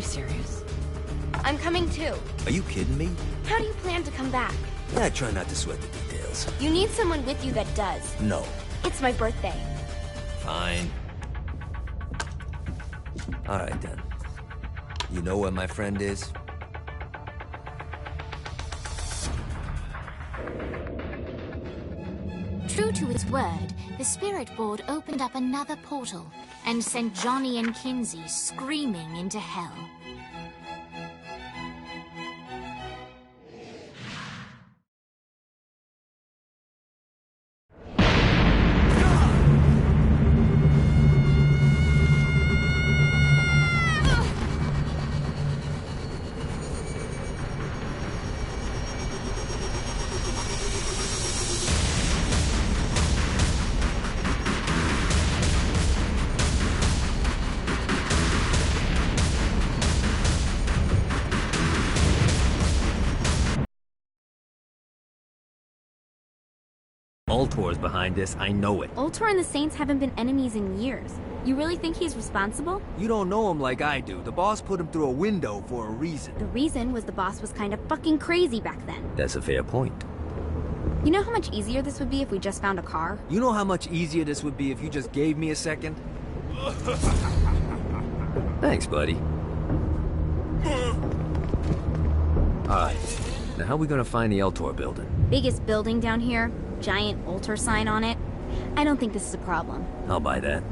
serious? I'm coming too. Are you kidding me? How do you plan to come back? Yeah, I try not to sweat the details. You need someone with you that does. No. It's my birthday. Fine. Alright then. You know where my friend is? True to its word, the Spirit Board opened up another portal and sent Johnny and Kinzie screaming into hell. Ultor's behind this, I know it. Ultor and the Saints haven't been enemies in years. You really think he's responsible? You don't know him like I do. The boss put him through a window for a reason. The reason was the boss was kind of fucking crazy back then. That's a fair point. You know how much easier this would be if we just found a car? You know how much easier this would be if you just gave me a second? Thanks, buddy. Alright, now how are we gonna find the Ultor building? Biggest building down here, giant Ultor sign on it. I don't think this is a problem. I'll buy that.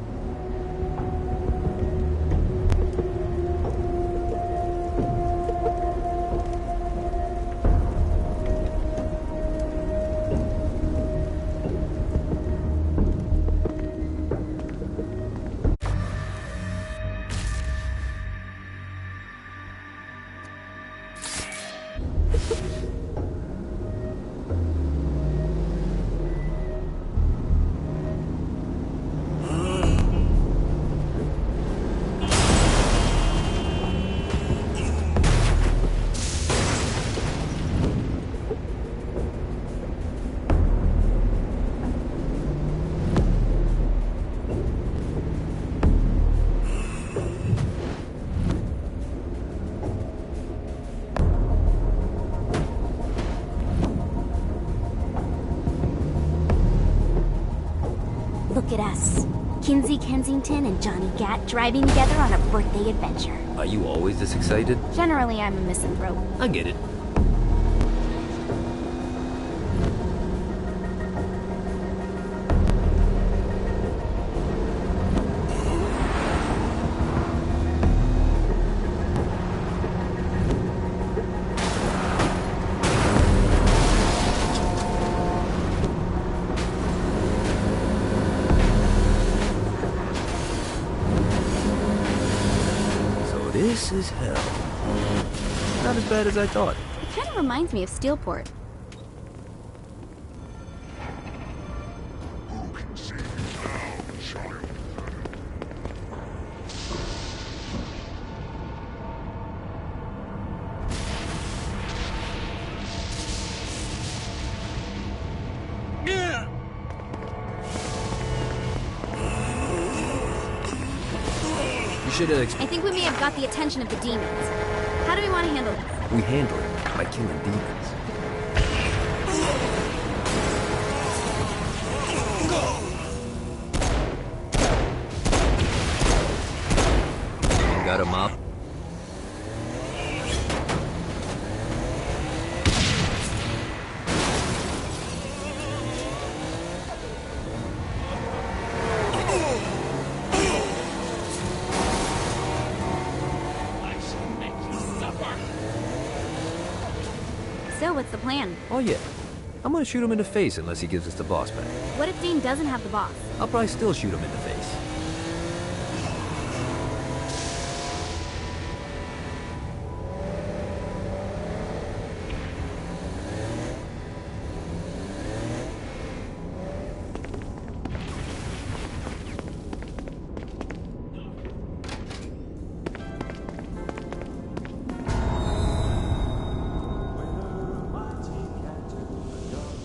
Look at us. Kinzie Kensington and Johnny Gat driving together on a birthday adventure. Are you always this excited? Generally, I'm a misanthrope. I get it. This is hell. Not as bad as I thought. It kind of reminds me of Steelport. I think we may have got the attention of the demons. How do we want to handle this? We handle it by killing demons. Got him up. So, what's the plan? Oh yeah. I'm gonna shoot him in the face unless he gives us the boss back. What if Dane doesn't have the boss? I'll probably still shoot him in the face.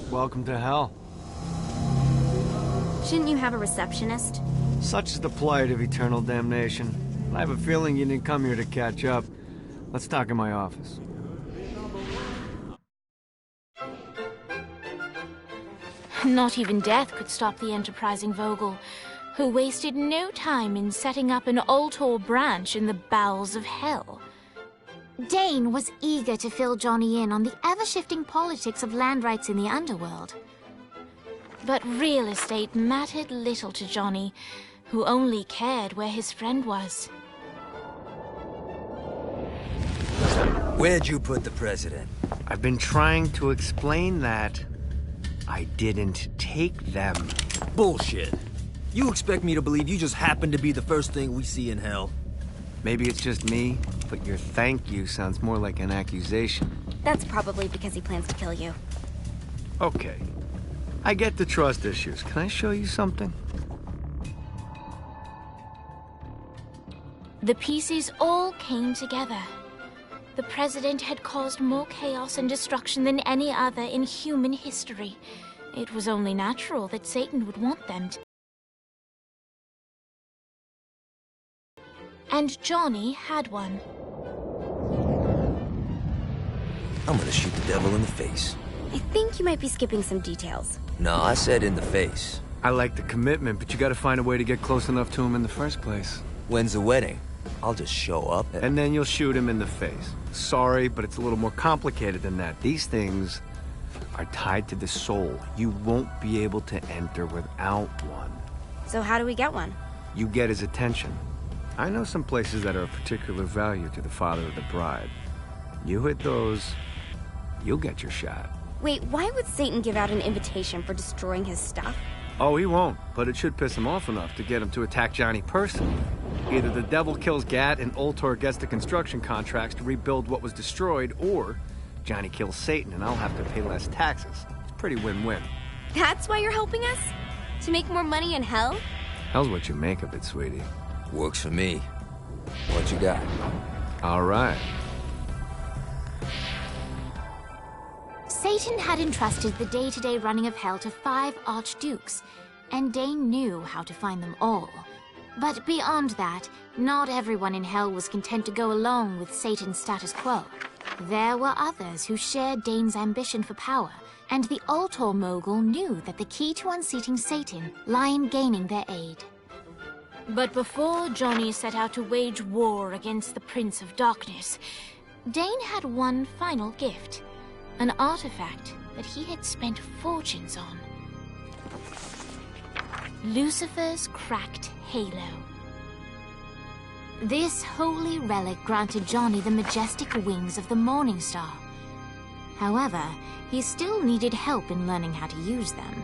Welcome to hell. Shouldn't you have a receptionist? Such is the plight of eternal damnation. I have a feeling you didn't come here to catch up. Let's talk in my office. Not even death could stop the enterprising Vogel, who wasted no time in setting up an Ultor branch in the bowels of hell. Dane was eager to fill Johnny in on the ever-shifting politics of land rights in the underworld. But real estate mattered little to Johnny, who only cared where his friend was. Where'd you put the president? I've been trying to explain that. I didn't take them. Bullshit. You expect me to believe you just happened to be the first thing we see in hell? Maybe it's just me, but your thank you sounds more like an accusation. That's probably because he plans to kill you. Okay. I get the trust issues. Can I show you something? The pieces all came together. The president had caused more chaos and destruction than any other in human history. It was only natural that Satan would want them to. And Johnny had one. I'm gonna shoot the devil in the face. I think you might be skipping some details. No, I said in the face. I like the commitment, but you gotta find a way to get close enough to him in the first place. When's the wedding? I'll just show up And then you'll shoot him in the face. Sorry, but it's a little more complicated than that. These things are tied to the soul. You won't be able to enter without one. So how do we get one? You get his attention. I know some places that are of particular value to the father of the bride. You hit those, you'll get your shot. Wait, why would Satan give out an invitation for destroying his stuff? Oh, he won't, but it should piss him off enough to get him to attack Johnny personally. Either the devil kills Gat and Ultor gets the construction contracts to rebuild what was destroyed, or Johnny kills Satan and I'll have to pay less taxes. It's pretty win-win. That's why you're helping us? To make more money in hell? Hell's what you make of it, sweetie. Works for me. What you got? All right. Satan had entrusted the day-to-day running of hell to 5 archdukes, and Dane knew how to find them all. But beyond that, not everyone in hell was content to go along with Satan's status quo. There were others who shared Dane's ambition for power, and the Ultor mogul knew that the key to unseating Satan lay in gaining their aid. But before Johnny set out to wage war against the Prince of Darkness, Dane had one final gift, an artifact that he had spent fortunes on. Lucifer's cracked halo. This holy relic granted Johnny the majestic wings of the Morning Star. However, he still needed help in learning how to use them.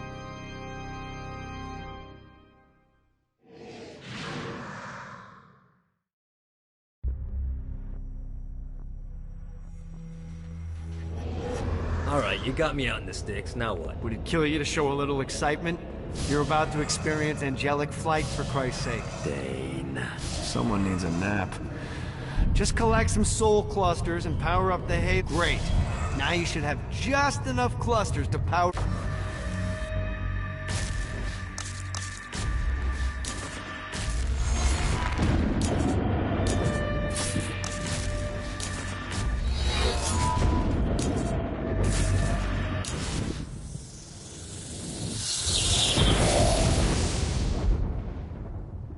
Alright, you got me out in the sticks, now what? Would it kill you to show a little excitement? You're about to experience angelic flight, for Christ's sake. Dane. Someone needs a nap. Just collect some soul clusters and power up the hay. Great. Now you should have just enough clusters to power...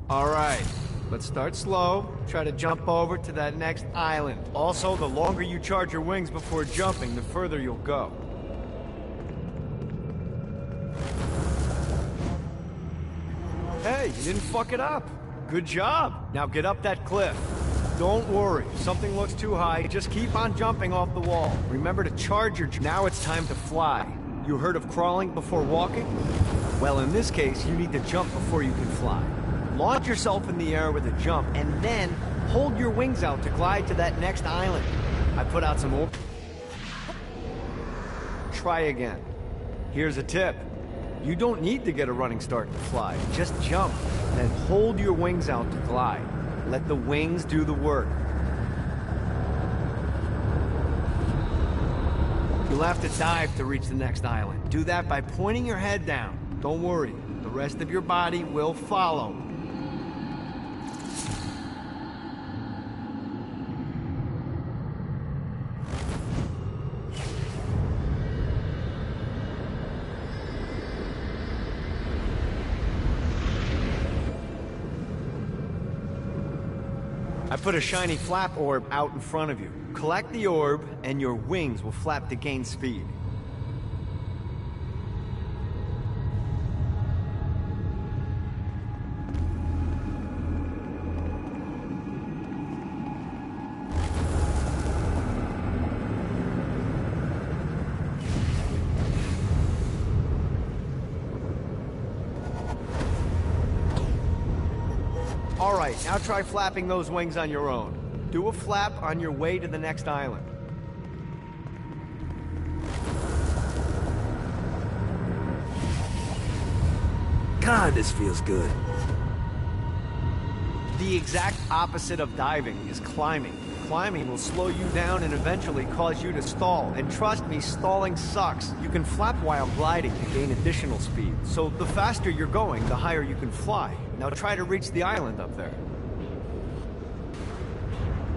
All right, let's start slow. Try to jump over to that next island. Also, the longer you charge your wings before jumping, the further you'll go. Hey, you didn't fuck it up. Good job. Now get up that cliff. Don't worry, if something looks too high, just keep on jumping off the wall. Remember to charge your... Now it's time to fly. You heard of crawling before walking? Well, in this case, you need to jump before you can fly. Launch yourself in the air with a jump, and then hold your wings out to glide to that next island. I put out some more... Try again. Here's a tip. You don't need to get a running start to fly. Just jump, then hold your wings out to glide. Let the wings do the work. You'll have to dive to reach the next island. Do that by pointing your head down. Don't worry, the rest of your body will follow. I put a shiny flap orb out in front of you. Collect the orb, and your wings will flap to gain speed. Alright, now try flapping those wings on your own. Do a flap on your way to the next island. God, this feels good. The exact opposite of diving is climbing. Climbing will slow you down and eventually cause you to stall. And trust me, stalling sucks. You can flap while gliding to gain additional speed. So the faster you're going, the higher you can fly. Now try to reach the island up there.